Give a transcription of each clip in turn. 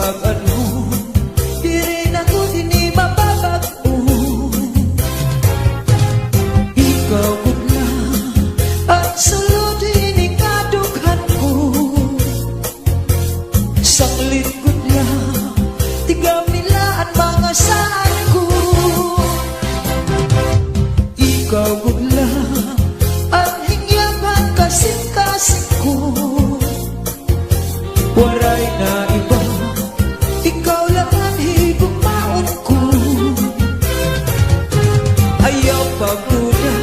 pag-ano, di rin ako dini mababago. Ikaw gugla at sulod inikadughan ko. Sanglit gugla, tigaw nila at mga saan ko. Ikaw gugla at hingyaman kasing-kasing ko. Waray na iba, ikaw lang ang higumaon ko. Ayaw pagtuna,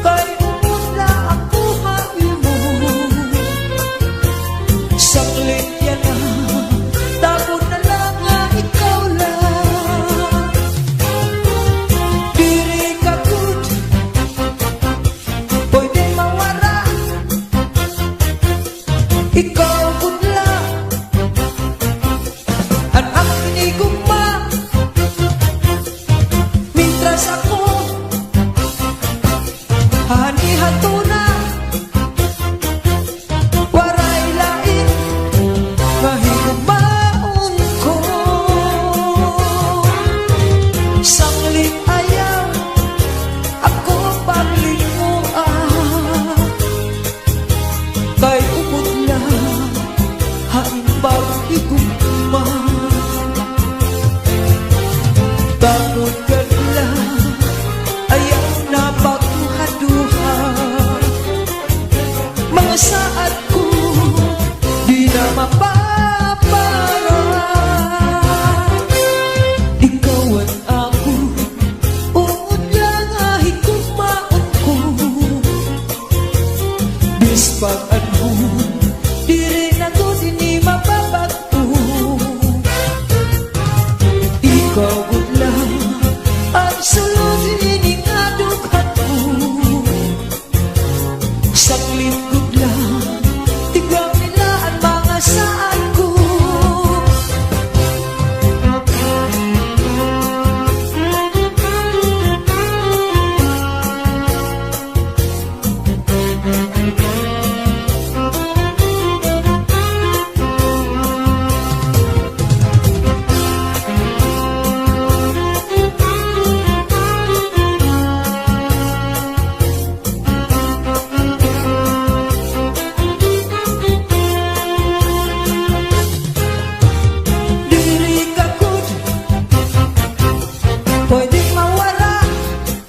kay umula ang buhay mo. Sanglit yan na, tapon na lang ang ikaw lang. Diri ka good, pwede mawara. Ikaw good lang, at ang hinigugma. Mintras ako hanihato na, waray lain mahigugmaon ko. Sanglit ayaw ako paglimuan, kay ubod na hain bago higugma. Tangod ka lang, ayaw na pagduha-duha. Mga saat ko di na mapa